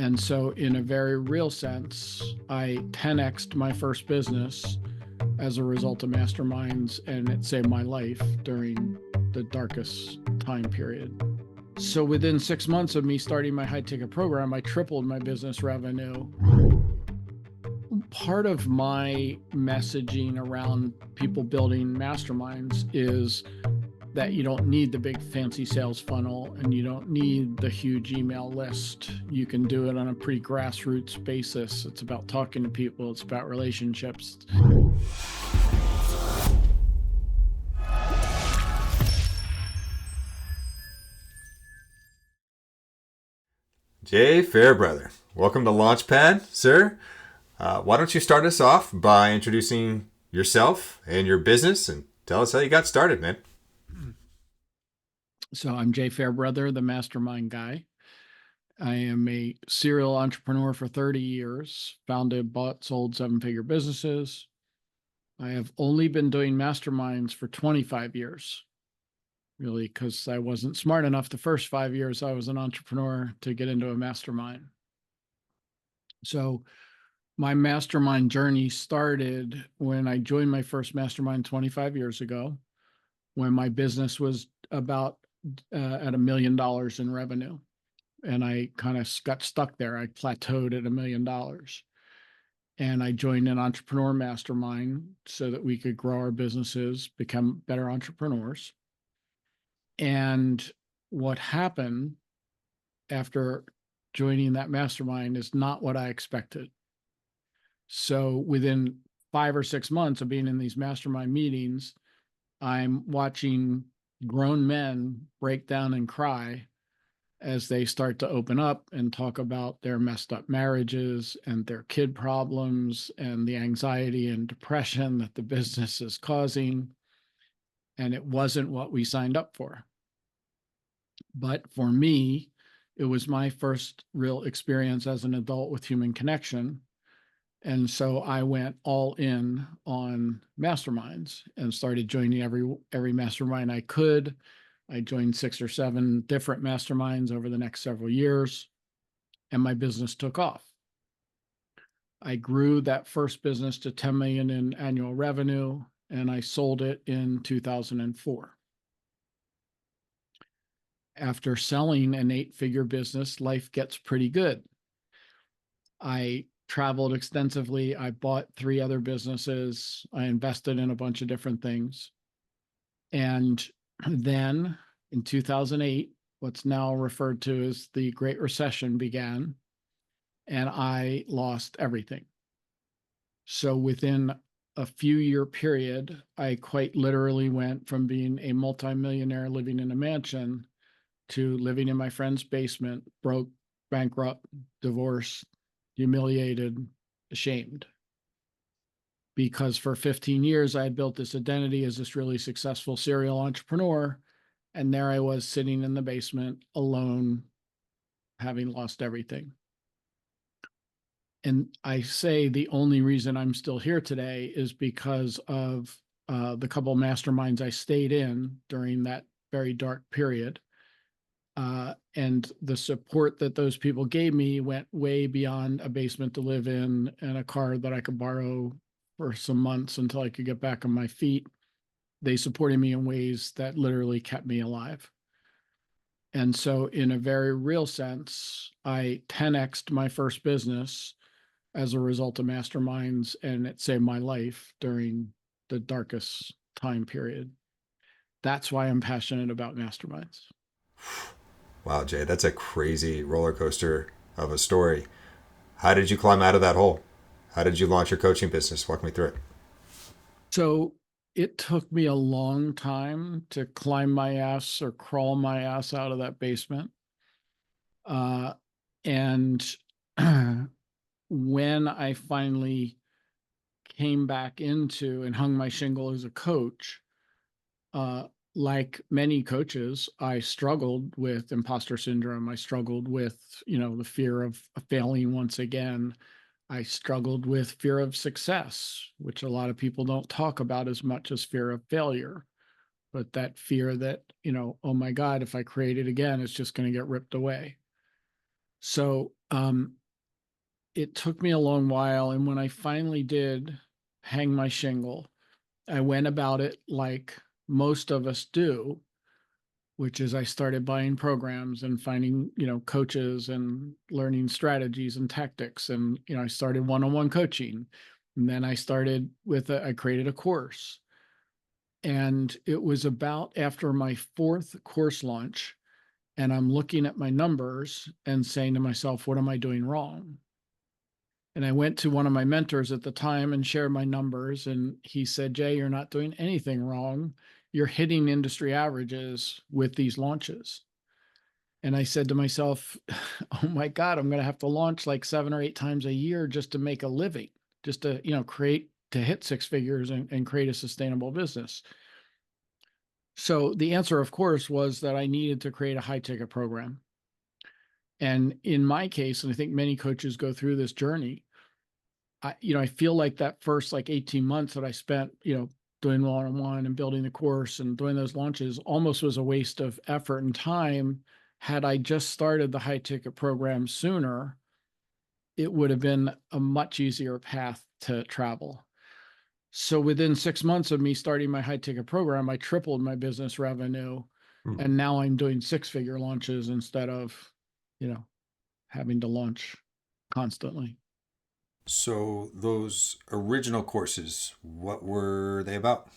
And so in a very real sense, I 10x'd my first business as a result of Masterminds, and it saved my life during the darkest time period. So within 6 months of me starting my high ticket program, I tripled my business revenue. Part of my messaging around people building masterminds is that you don't need the big fancy sales funnel and you don't need the huge email list. You can do it on a pretty grassroots basis. It's about talking to people, it's about relationships. Jay Fairbrother, welcome to Launchpad, sir. Why don't you start us off by introducing yourself and your business and tell us how you got started, man. So I'm Jay Fairbrother, the mastermind guy. I am a serial entrepreneur for 30 years, founded, bought, sold seven-figure businesses. I have only been doing masterminds for 25 years, really, because I wasn't smart enough the first 5 years I was an entrepreneur to get into a mastermind. So my mastermind journey started when I joined my first mastermind 25 years ago, when my business was about at $1 million in revenue. And I kind of got stuck there. I plateaued at $1 million. And I joined an entrepreneur mastermind so that we could grow our businesses, become better entrepreneurs. And what happened after joining that mastermind is not what I expected. So within 5 or 6 months of being in these mastermind meetings, I'm watching grown men break down and cry as they start to open up and talk about their messed up marriages and their kid problems and the anxiety and depression that the business is causing. And it wasn't what we signed up for. But for me, it was my first real experience as an adult with human connection. And so I went all in on masterminds and started joining every mastermind I could. I joined 6 or 7 different masterminds over the next several years, and my business took off. I grew that first business to 10 million in annual revenue, and I sold it in 2004. After selling an 8-figure business, life gets pretty good. I traveled extensively. I bought 3 other businesses. I invested in a bunch of different things. And then in 2008, what's now referred to as the Great Recession began, and I lost everything. So within a few-year period, I quite literally went from being a multimillionaire living in a mansion to living in my friend's basement, broke, bankrupt, divorced, humiliated, ashamed. Because for 15 years, I had built this identity as this really successful serial entrepreneur. And there I was sitting in the basement alone, having lost everything. And I say the only reason I'm still here today is because of the couple of masterminds I stayed in during that very dark period. And the support that those people gave me went way beyond a basement to live in and a car that I could borrow for some months until I could get back on my feet. They supported me in ways that literally kept me alive. And so in a very real sense, I 10x'd my first business as a result of masterminds, and it saved my life during the darkest time period. That's why I'm passionate about masterminds. Wow, Jay, that's a crazy roller coaster of a story. How did you climb out of that hole? How did you launch your coaching business? Walk me through it. So it took me a long time to climb my ass or crawl my ass out of that basement. And when I finally came back into and hung my shingle as a coach, like many coaches, I struggled with imposter syndrome. I struggled with, the fear of failing once again. I struggled with fear of success, which a lot of people don't talk about as much as fear of failure. But that fear that, oh my God, if I create it again, it's just going to get ripped away. So Um, it took me a long while. And when I finally did hang my shingle, I went about it like most of us do, which is I started buying programs and finding, coaches and learning strategies and tactics. And, I started one-on-one coaching. And then I created a course. And it was about after my fourth course launch, and I'm looking at my numbers and saying to myself, what am I doing wrong? And I went to one of my mentors at the time and shared my numbers. And he said, Jay, you're not doing anything wrong. You're hitting industry averages with these launches. And I said to myself, oh my God, I'm going to have to launch like 7 or 8 times a year just to make a living, just to, to hit 6 figures and create a sustainable business. So the answer, of course, was that I needed to create a high ticket program. And in my case, and I think many coaches go through this journey, I feel like that first like 18 months that I spent, doing one-on-one and building the course and doing those launches almost was a waste of effort and time. Had I just started the high ticket program sooner, it would have been a much easier path to travel. So within 6 months of me starting my high ticket program, I tripled my business revenue. Hmm. And now I'm doing 6 figure launches instead of, having to launch constantly. So those original courses, what were they about?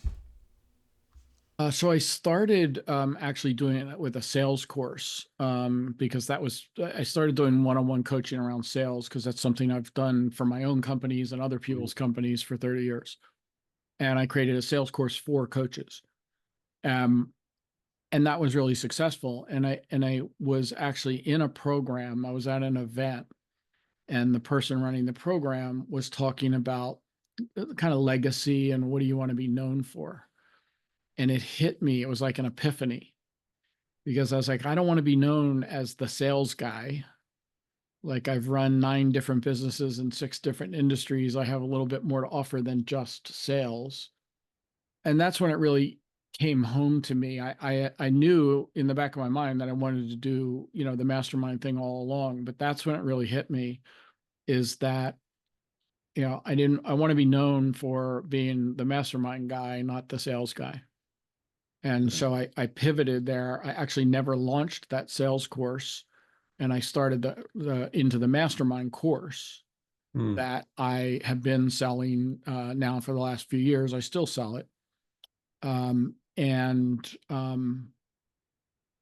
So I started actually doing it with a sales course because I started doing one-on-one coaching around sales because that's something I've done for my own companies and other people's companies for 30 years. And I created a sales course for coaches. Um, and that was really successful. And I was actually in a program. I was at an event, and the person running the program was talking about kind of legacy and what do you want to be known for. And it hit me. It was like an epiphany because I was like, I don't want to be known as the sales guy. Like I've run 9 different businesses in 6 different industries. I have a little bit more to offer than just sales. And that's when it really came home to me. I knew in the back of my mind that I wanted to do, the mastermind thing all along, but that's when it really hit me is that, I want to be known for being the mastermind guy, not the sales guy. And so I pivoted there. I actually never launched that sales course, and I started into the mastermind course Hmm. that I have been selling now for the last few years. I still sell it. And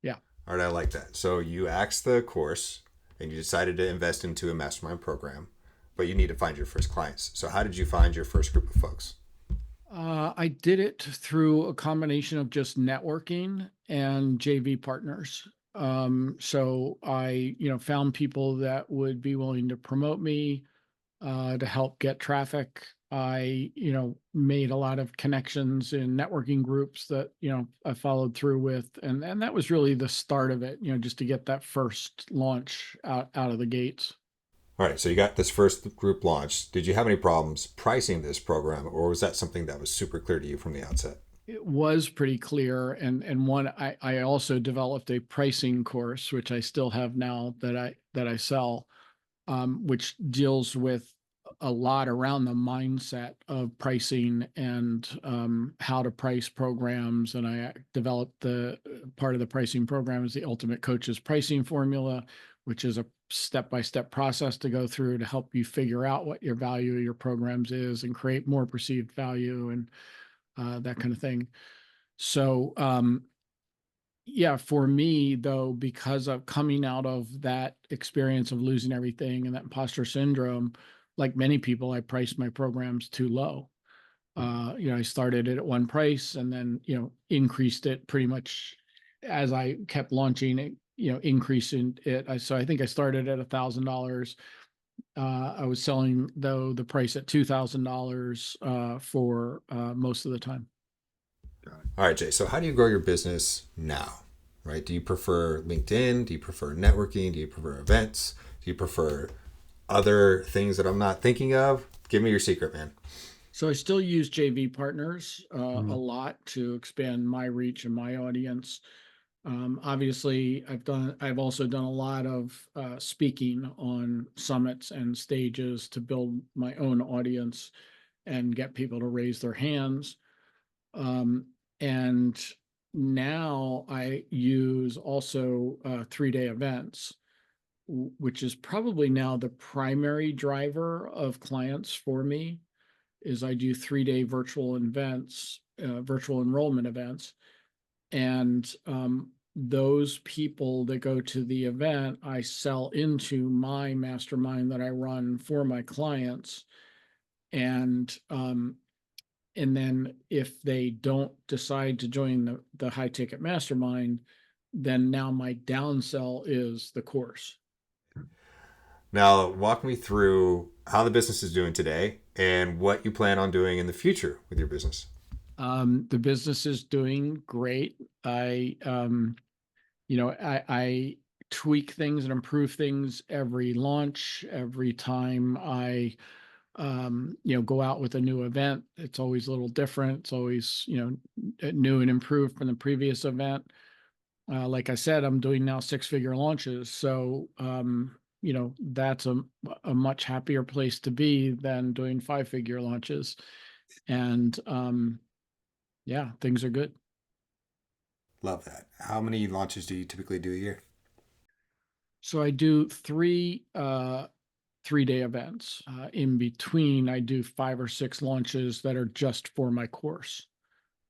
yeah. All right, I like that. So you axed the course and you decided to invest into a mastermind program, but you need to find your first clients. So how did you find your first group of folks? I did it through a combination of just networking and JV partners. So I, found people that would be willing to promote me, to help get traffic. I, made a lot of connections in networking groups that, I followed through with. And that was really the start of it, just to get that first launch out of the gates. All right, so you got this first group launched. Did you have any problems pricing this program, or was that something that was super clear to you from the outset? It was pretty clear. And I also developed a pricing course, which I still have now that I sell, which deals with a lot around the mindset of pricing and how to price programs. And I developed the part of the pricing program is the Ultimate Coach's Pricing Formula, which is a step-by-step process to go through to help you figure out what your value of your programs is and create more perceived value and that kind of thing. So, yeah, for me though, because of coming out of that experience of losing everything and that imposter syndrome, like many people, I priced my programs too low. I started it at one price and then, increased it pretty much as I kept launching it, increasing it. So I think I started at $1,000. I was selling though the price at $2,000 for most of the time. All right, Jay. So how do you grow your business now? Right? Do you prefer LinkedIn? Do you prefer networking? Do you prefer events? Do you prefer other things that I'm not thinking of? Give me your secret, man. So I still use JV partners a Mm. lot to expand my reach and my audience. Obviously, I've also done a lot of speaking on summits and stages to build my own audience and get people to raise their hands. Um, and now I use also 3-day events, which is probably now the primary driver of clients for me. Is I do 3-day virtual events, virtual enrollment events, and those people that go to the event, I sell into my mastermind that I run for my clients, and then if they don't decide to join the high ticket mastermind, then now my downsell is the course. Now, walk me through how the business is doing today and what you plan on doing in the future with your business. The business is doing great. I tweak things and improve things every launch, every time I go out with a new event. It's always a little different. It's always, new and improved from the previous event. Like I said, I'm doing now 6-figure launches. So, that's a much happier place to be than doing 5-figure launches. And yeah, things are good. Love that. How many launches do you typically do a year? So I do 3-day events. In between, I do 5 or 6 launches that are just for my course.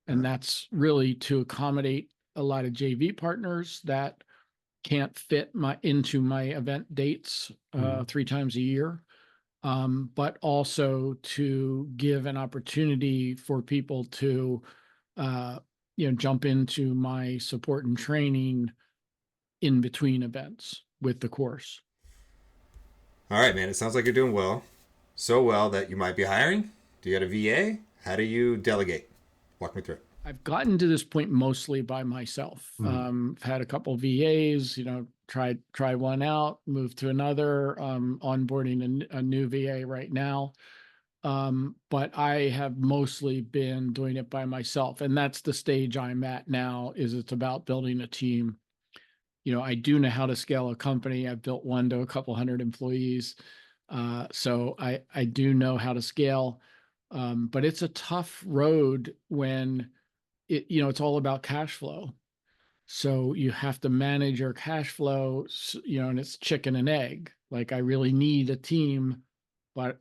And that's really to accommodate a lot of JV partners that can't fit into my event dates 3 times a year. But also to give an opportunity for people to, jump into my support and training in between events with the course. All right, man. It sounds like you're doing well. So well that you might be hiring. Do you got a VA? How do you delegate? Walk me through it. I've gotten to this point mostly by myself. I've had a couple VAs, try one out, move to another, onboarding a new VA right now. But I have mostly been doing it by myself. And that's the stage I'm at now, is it's about building a team. I do know how to scale a company. I've built one to a couple hundred employees. So I do know how to scale. But it's a tough road when it's all about cash flow. So you have to manage your cash flow, and it's chicken and egg. Like, I really need a team, but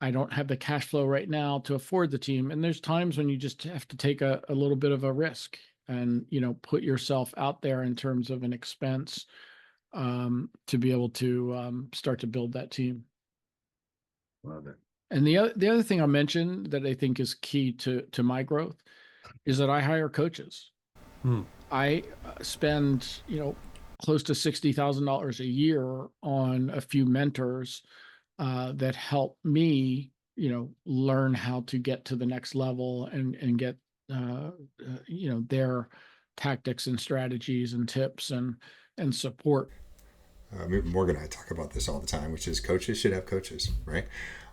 I don't have the cash flow right now to afford the team. And there's times when you just have to take a little bit of a risk and, put yourself out there in terms of an expense, to be able to start to build that team. Love it. And the other thing I'll mention that I think is key to my growth is that I hire coaches. I spend, close to $60,000 a year on a few mentors that help me, learn how to get to the next level and get, their tactics and strategies and tips and support. Morgan and I talk about this all the time, which is coaches should have coaches, right?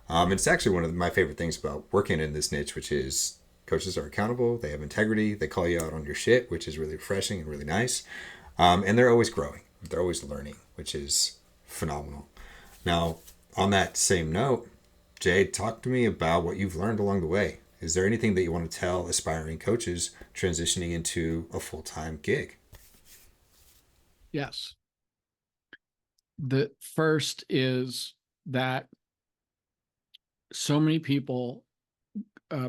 It's actually one of my favorite things about working in this niche, which is coaches are accountable, they have integrity, they call you out on your shit, which is really refreshing and really nice. And they're always growing, they're always learning, which is phenomenal. Now, on that same note, Jay, talk to me about what you've learned along the way. Is there anything that you want to tell aspiring coaches transitioning into a full-time gig? Yes. The first is that so many people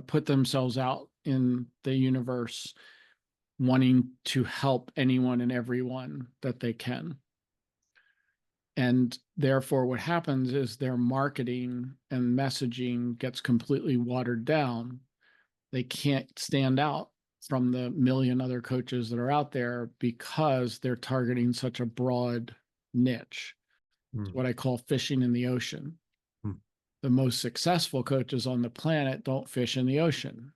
put themselves out in the universe wanting to help anyone and everyone that they can. And therefore, what happens is their marketing and messaging gets completely watered down. They can't stand out from the million other coaches that are out there because they're targeting such a broad niche. It's what I call fishing in the ocean. The most successful coaches on the planet don't fish in the ocean.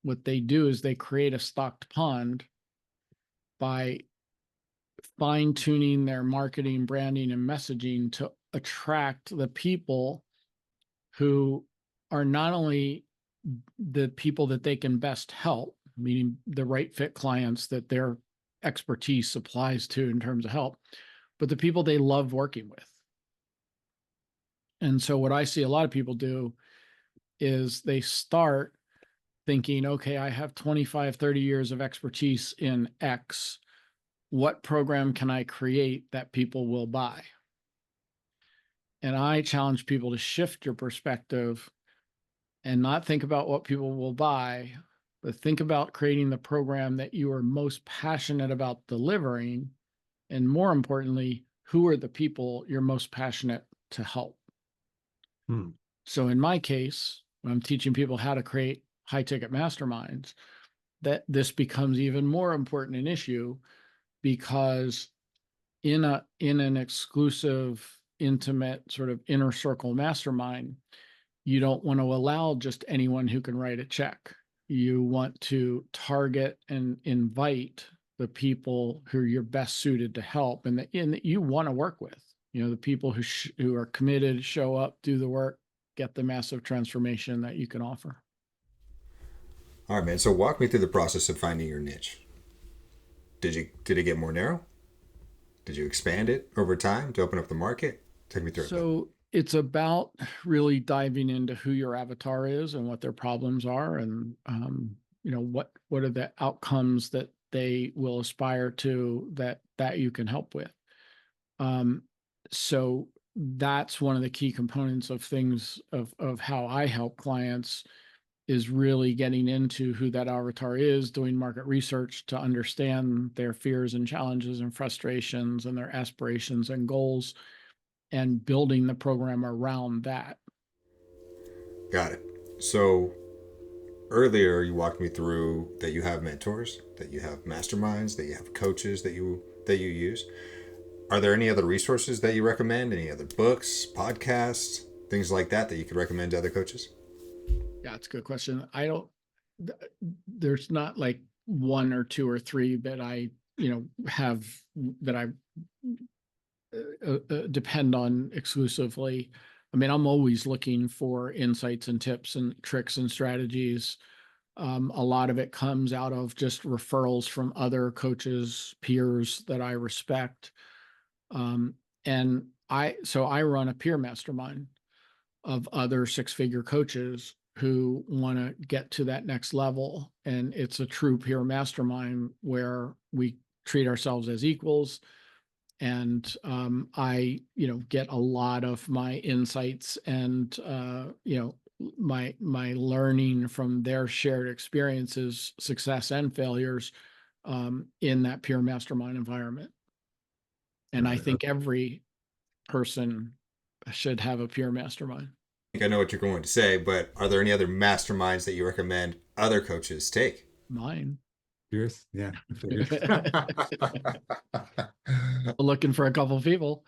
What they do is they create a stocked pond by fine-tuning their marketing, branding, and messaging to attract the people who are not only the people that they can best help, meaning the right fit clients that they're expertise applies to in terms of help, but the people they love working with. And so what I see a lot of people do is they start thinking, okay, I have 25, 30 years of expertise in X. What program can I create that people will buy? And I challenge people to shift your perspective and not think about what people will buy, but think about creating the program that you are most passionate about delivering. And more importantly, who are the people you're most passionate to help? So in my case, when I'm teaching people how to create high ticket masterminds, that this becomes even more important an issue, because in an exclusive, intimate sort of inner circle mastermind, you don't want to allow just anyone who can write a check. You want to target and invite the people who you're best suited to help and that you want to work with. The people who are committed, show up, do the work, get the massive transformation that you can offer. All right, man. So walk me through the process of finding your niche. Did it get more narrow? Did you expand it over time to open up the market? Take me through it. So it's about really diving into who your avatar is and what their problems are, and what are the outcomes that they will aspire to that you can help with. So that's one of the key components of things of how I help clients, is really getting into who that avatar is, doing market research to understand their fears and challenges and frustrations and their aspirations and goals, and building the program around that. Got it. So earlier you walked me through that you have mentors, that you have masterminds, that you have coaches that you use. Are there any other resources that you recommend? Any other books, podcasts, things like that you could recommend to other coaches? Yeah, it's a good question. There's not like one or two or three that I, have that I depend on exclusively. I mean, I'm always looking for insights and tips and tricks and strategies. A lot of it comes out of just referrals from other coaches, peers that I respect. And I run a peer mastermind of other six-figure coaches who want to get to that next level. And it's a true peer mastermind where we treat ourselves as equals. And I, get a lot of my insights and, my learning from their shared experiences, success and failures, in that peer mastermind environment. And I think every person should have a peer mastermind. I think I know what you're going to say, but are there any other masterminds that you recommend other coaches take? Mine. Yours? Yeah. Looking for a couple of people.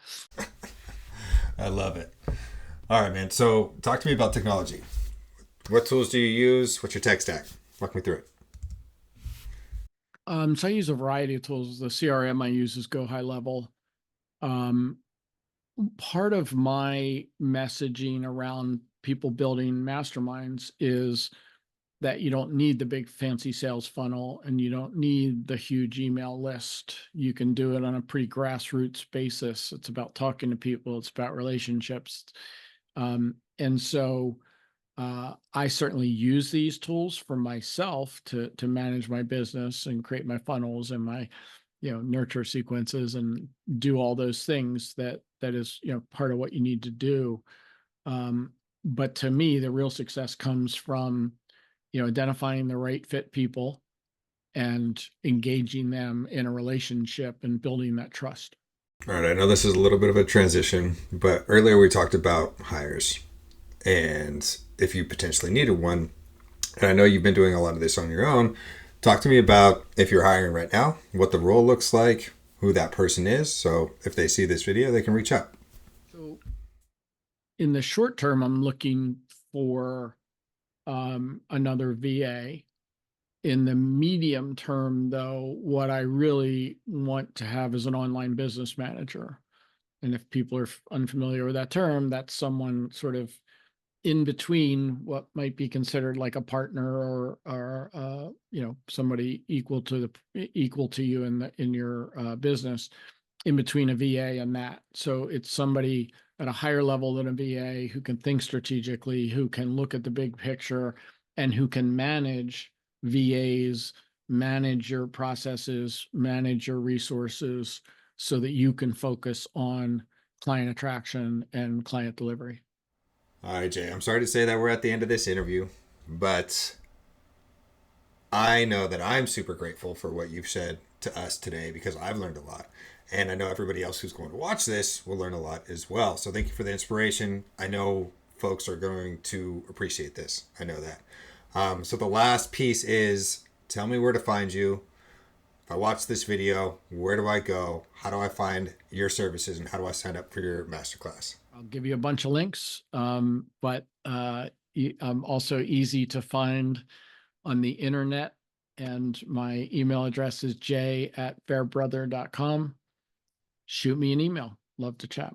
I love it. All right, man. So talk to me about technology. What tools do you use? What's your tech stack? Walk me through it. So I use a variety of tools. The CRM I use is Go High Level. Part of my messaging around people building masterminds is that you don't need the big fancy sales funnel and you don't need the huge email list. You can do it on a pretty grassroots basis. It's about talking to people. It's about relationships. And so I certainly use these tools for myself to manage my business and create my funnels and my nurture sequences and do all those things that is part of what you need to do. But to me, the real success comes from identifying the right fit people and engaging them in a relationship and building that trust. All right, I know this is a little bit of a transition, but earlier we talked about hires and if you potentially needed one. And I know you've been doing a lot of this on your own. Talk to me about if you're hiring right now, what the role looks like, who that person is. So if they see this video, they can reach out. So in the short term, I'm looking for another VA. In the medium term, though, what I really want to have is an online business manager. And if people are unfamiliar with that term, that's someone sort of in between what might be considered like a partner or somebody equal to you in your business, in between a VA and that. So it's somebody at a higher level than a VA who can think strategically, who can look at the big picture, and who can manage VAs, manage your processes, manage your resources, so that you can focus on client attraction and client delivery. All right, Jay, I'm sorry to say that we're at the end of this interview, but I know that I'm super grateful for what you've said to us today because I've learned a lot. And I know everybody else who's going to watch this will learn a lot as well. So thank you for the inspiration. I know folks are going to appreciate this. I know that. So the last piece is tell me where to find you. If I watch this video, where do I go? How do I find your services and how do I sign up for your masterclass? I'll give you a bunch of links, but I'm also easy to find on the internet. And my email address is j@fairbrother.com. Shoot me an email. Love to chat.